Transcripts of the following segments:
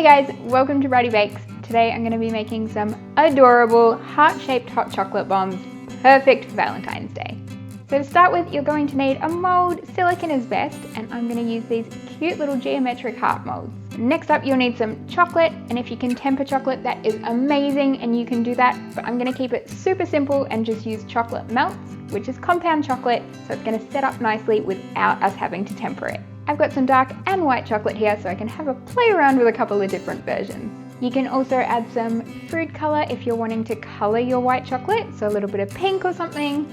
guys, welcome to Bridie Bakes. Today I'm going to be making some adorable heart-shaped hot chocolate bombs, perfect for Valentine's Day. So to start with, you're going to need a mold. Silicone is best, and I'm going to use these cute little geometric heart molds. Next up, you'll need some chocolate, and if you can temper chocolate, that is amazing, and you can do that, but I'm going to keep it super simple and just use chocolate melts, which is compound chocolate, so it's going to set up nicely without us having to temper it. I've got some dark and white chocolate here, so I can have a play around with a couple of different versions. You can also add some food color if you're wanting to color your white chocolate, so a little bit of pink or something.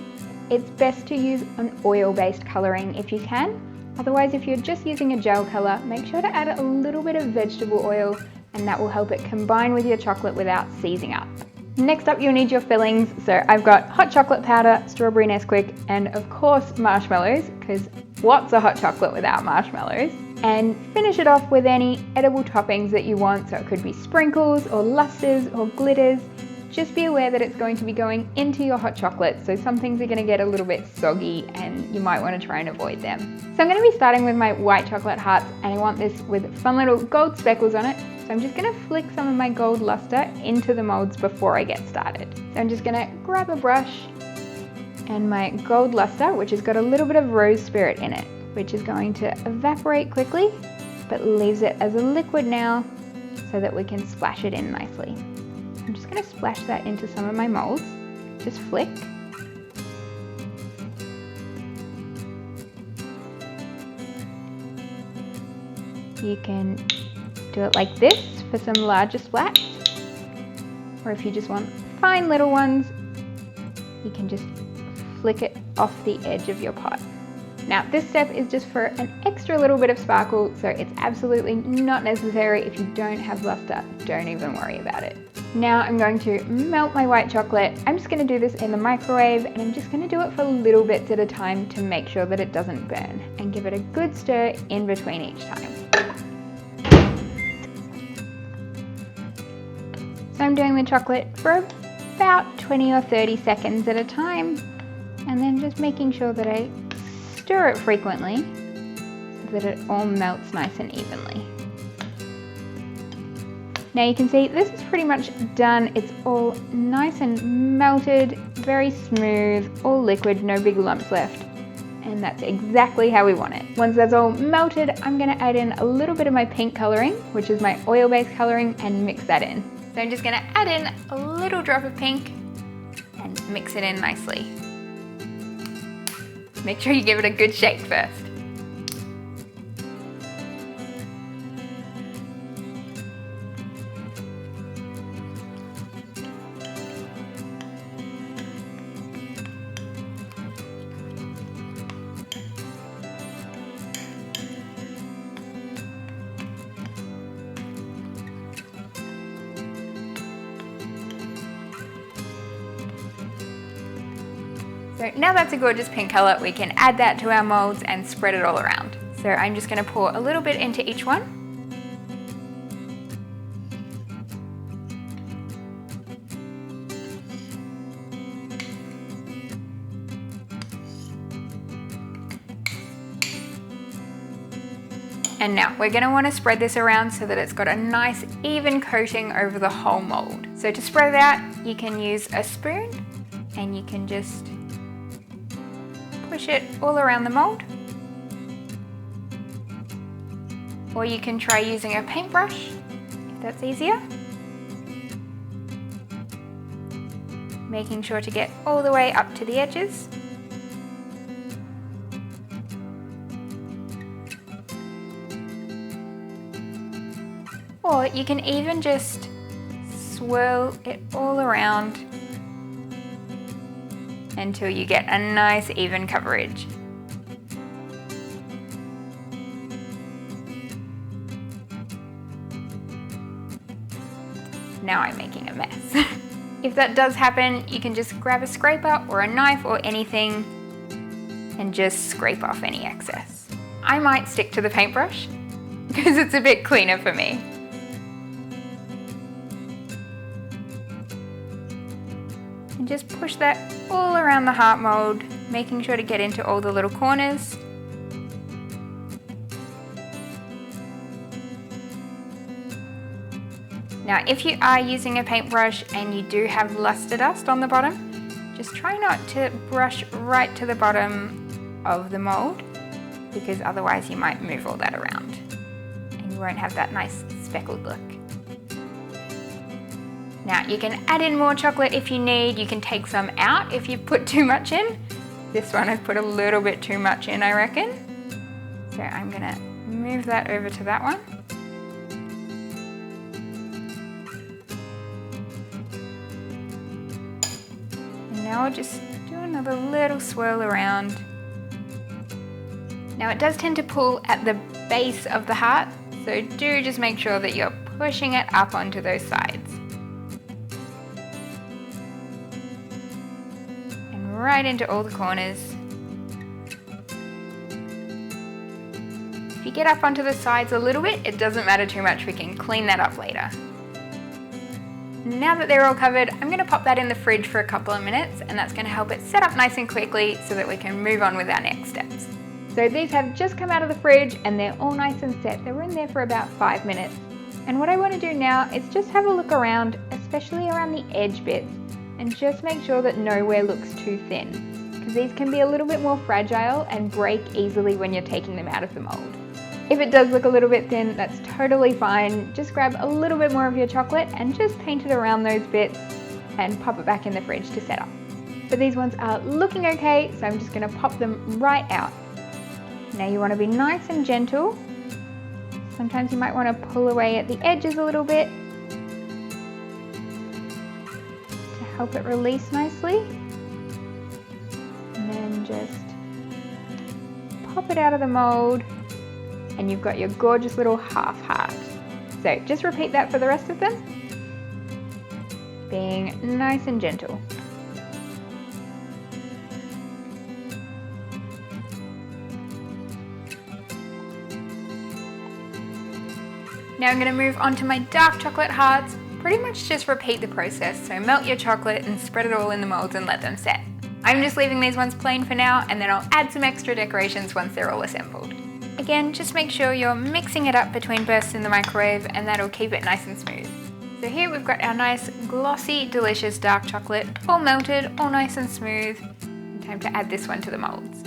It's best to use an oil-based coloring if you can. Otherwise, if you're just using a gel color, make sure to add a little bit of vegetable oil, and that will help it combine with your chocolate without seizing up. Next up, you'll need your fillings. So I've got hot chocolate powder, strawberry Nesquik, and of course marshmallows, because what's a hot chocolate without marshmallows? And finish it off with any edible toppings that you want. So it could be sprinkles or lusters or glitters. Just be aware that it's going to be going into your hot chocolate, so some things are going to get a little bit soggy and you might want to try and avoid them. So I'm going to be starting with my white chocolate hearts, and I want this with fun little gold speckles on it. So I'm just going to flick some of my gold luster into the molds before I get started. So I'm just going to grab a brush and my gold luster, which has got a little bit of rose spirit in it, which is going to evaporate quickly, but leaves it as a liquid now so that we can splash it in nicely. I'm just going to splash that into some of my molds. Just flick. You can do it like this for some larger splats, or if you just want fine little ones, you can just flick it off the edge of your pot. Now this step is just for an extra little bit of sparkle, so it's absolutely not necessary. If you don't have luster, don't even worry about it. Now I'm going to melt my white chocolate. I'm just going to do this in the microwave, and I'm just going to do it for little bits at a time to make sure that it doesn't burn, and give it a good stir in between each time. So I'm doing the chocolate for about 20 or 30 seconds at a time, and then just making sure that I stir it frequently so that it all melts nice and evenly. Now you can see this is pretty much done. It's all nice and melted, very smooth, all liquid, no big lumps left. And that's exactly how we want it. Once that's all melted, I'm gonna add in a little bit of my pink coloring, which is my oil-based coloring, and mix that in. So I'm just gonna add in a little drop of pink and mix it in nicely. Make sure you give it a good shake first. So now that's a gorgeous pink color, we can add that to our molds and spread it all around. So I'm just going to pour a little bit into each one. And now we're going to want to spread this around so that it's got a nice even coating over the whole mold. So to spread it out, you can use a spoon and you can just push it all around the mold. Or you can try using a paintbrush if that's easier. Making sure to get all the way up to the edges. Or you can even just swirl it all around until you get a nice even coverage. Now I'm making a mess. If that does happen, you can just grab a scraper or a knife or anything and just scrape off any excess. I might stick to the paintbrush because it's a bit cleaner for me. And just push that all around the heart mold, making sure to get into all the little corners. Now, if you are using a paintbrush and you do have luster dust on the bottom, just try not to brush right to the bottom of the mold, because otherwise you might move all that around and you won't have that nice speckled look. Now, you can add in more chocolate if you need. You can take some out if you put too much in. This one I've put a little bit too much in, I reckon. So I'm gonna move that over to that one. And now I'll just do another little swirl around. Now, it does tend to pull at the base of the heart, so do just make sure that you're pushing it up onto those sides. And right into all the corners. If you get up onto the sides a little bit, it doesn't matter too much, we can clean that up later. Now that they're all covered, I'm going to pop that in the fridge for a couple of minutes, and that's going to help it set up nice and quickly so that we can move on with our next steps. So these have just come out of the fridge and they're all nice and set. They were in there for about 5 minutes. And what I want to do now is just have a look around, especially around the edge bits, and just make sure that nowhere looks too thin, because these can be a little bit more fragile and break easily when you're taking them out of the mold. If it does look a little bit thin, that's totally fine. Just grab a little bit more of your chocolate and just paint it around those bits and pop it back in the fridge to set up. But these ones are looking okay, so I'm just going to pop them right out. Now you want to be nice and gentle. Sometimes you might want to pull away at the edges a little bit to help it release nicely. And then just pop it out of the mold and you've got your gorgeous little half heart. So just repeat that for the rest of them, being nice and gentle. Now I'm going to move on to my dark chocolate hearts. Pretty much just repeat the process, so melt your chocolate and spread it all in the molds and let them set. I'm just leaving these ones plain for now, and then I'll add some extra decorations once they're all assembled. Again, just make sure you're mixing it up between bursts in the microwave, and that'll keep it nice and smooth. So here we've got our nice glossy delicious dark chocolate, all melted, all nice and smooth. Time to add this one to the molds.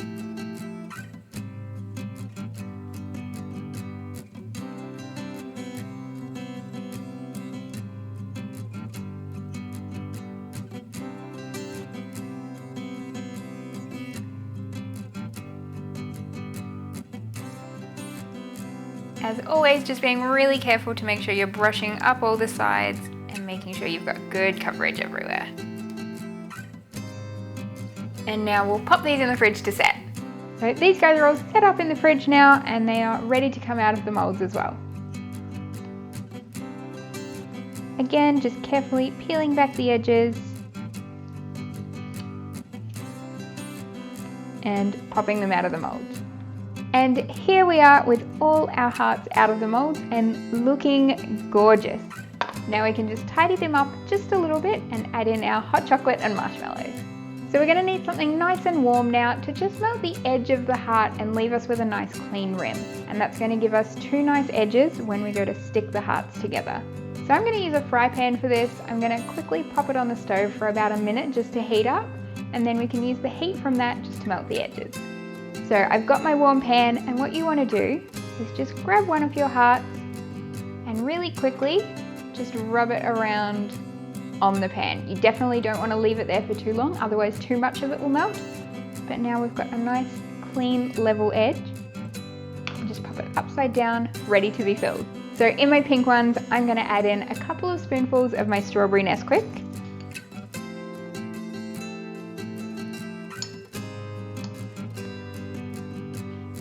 As always, just being really careful to make sure you're brushing up all the sides and making sure you've got good coverage everywhere. And now we'll pop these in the fridge to set. So these guys are all set up in the fridge now, and they are ready to come out of the molds as well. Again, just carefully peeling back the edges and popping them out of the molds. And here we are with all our hearts out of the molds and looking gorgeous. Now we can just tidy them up just a little bit and add in our hot chocolate and marshmallows. So we're going to need something nice and warm now to just melt the edge of the heart and leave us with a nice clean rim. And that's going to give us two nice edges when we go to stick the hearts together. So I'm going to use a fry pan for this. I'm going to quickly pop it on the stove for about a minute just to heat up, and then we can use the heat from that just to melt the edges. So I've got my warm pan, and what you want to do is just grab one of your hearts and really quickly just rub it around on the pan. You definitely don't want to leave it there for too long, otherwise too much of it will melt. But now we've got a nice clean level edge, and just pop it upside down, ready to be filled. So in my pink ones, I'm going to add in a couple of spoonfuls of my strawberry Nesquik.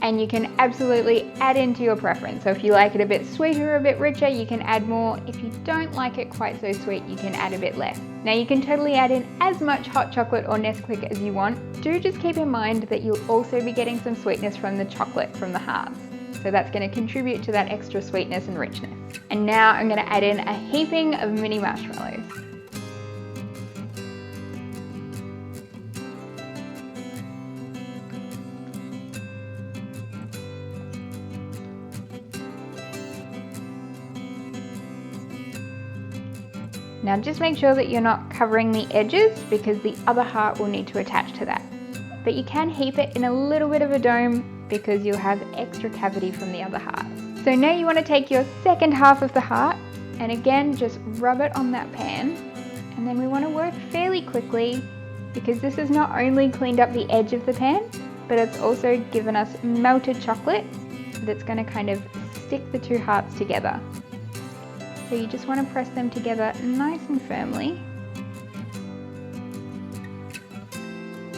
And you can absolutely add into your preference. So if you like it a bit sweeter, a bit richer, you can add more. If you don't like it quite so sweet, you can add a bit less. Now you can totally add in as much hot chocolate or Nesquik as you want. Do just keep in mind that you'll also be getting some sweetness from the chocolate from the hearts. So that's going to contribute to that extra sweetness and richness. And now I'm going to add in a heaping of mini marshmallows. Now just make sure that you're not covering the edges because the other heart will need to attach to that. But you can heap it in a little bit of a dome because you'll have extra cavity from the other heart. So now you want to take your second half of the heart and again just rub it on that pan, and then we want to work fairly quickly because this has not only cleaned up the edge of the pan, but it's also given us melted chocolate that's going to kind of stick the two hearts together. So you just want to press them together nice and firmly.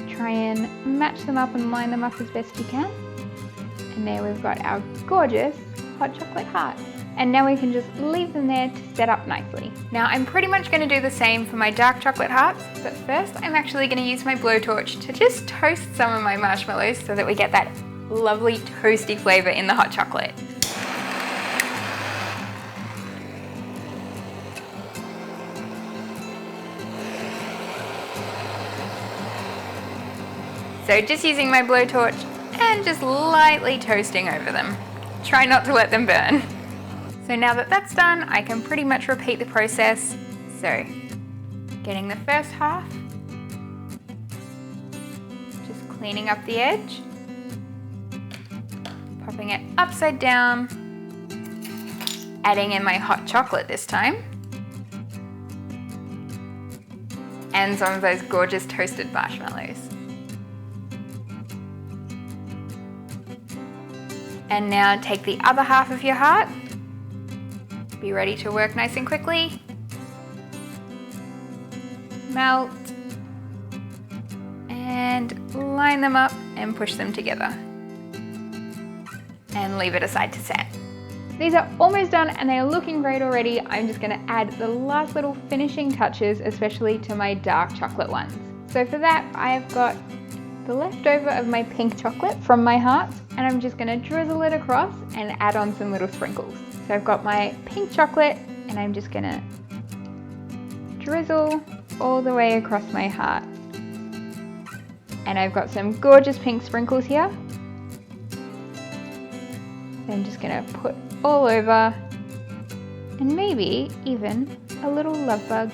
Try and match them up and line them up as best you can. And there we've got our gorgeous hot chocolate heart. And now we can just leave them there to set up nicely. Now I'm pretty much going to do the same for my dark chocolate hearts, but first I'm actually going to use my blowtorch to just toast some of my marshmallows so that we get that lovely toasty flavor in the hot chocolate. So just using my blowtorch and just lightly toasting over them. Try not to let them burn. So now that that's done, I can pretty much repeat the process. So getting the first half, just cleaning up the edge, popping it upside down, adding in my hot chocolate this time, and some of those gorgeous toasted marshmallows. And now take the other half of your heart. Be ready to work nice and quickly. Melt. And line them up and push them together. And leave it aside to set. These are almost done and they are looking great already. I'm just going to add the last little finishing touches, especially to my dark chocolate ones. So for that, I have got the leftover of my pink chocolate from my hearts, and I'm just going to drizzle it across and add on some little sprinkles. So I've got my pink chocolate and I'm just going to drizzle all the way across my heart. And I've got some gorgeous pink sprinkles here. I'm just going to put all over, and maybe even a little love bug.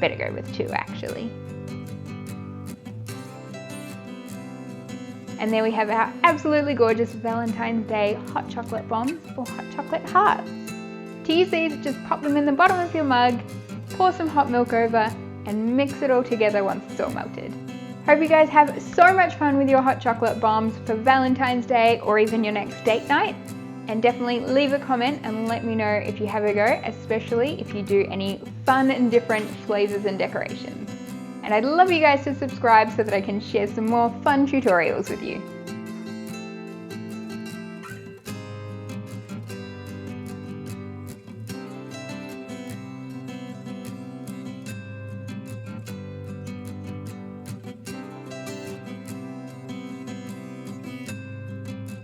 Better go with 2 actually. And there we have our absolutely gorgeous Valentine's Day hot chocolate bombs or hot chocolate hearts. To use these, just pop them in the bottom of your mug, pour some hot milk over, and mix it all together once it's all melted. Hope you guys have so much fun with your hot chocolate bombs for Valentine's Day or even your next date night. And definitely leave a comment and let me know if you have a go, especially if you do any fun and different flavors and decorations. And I'd love you guys to subscribe so that I can share some more fun tutorials with you.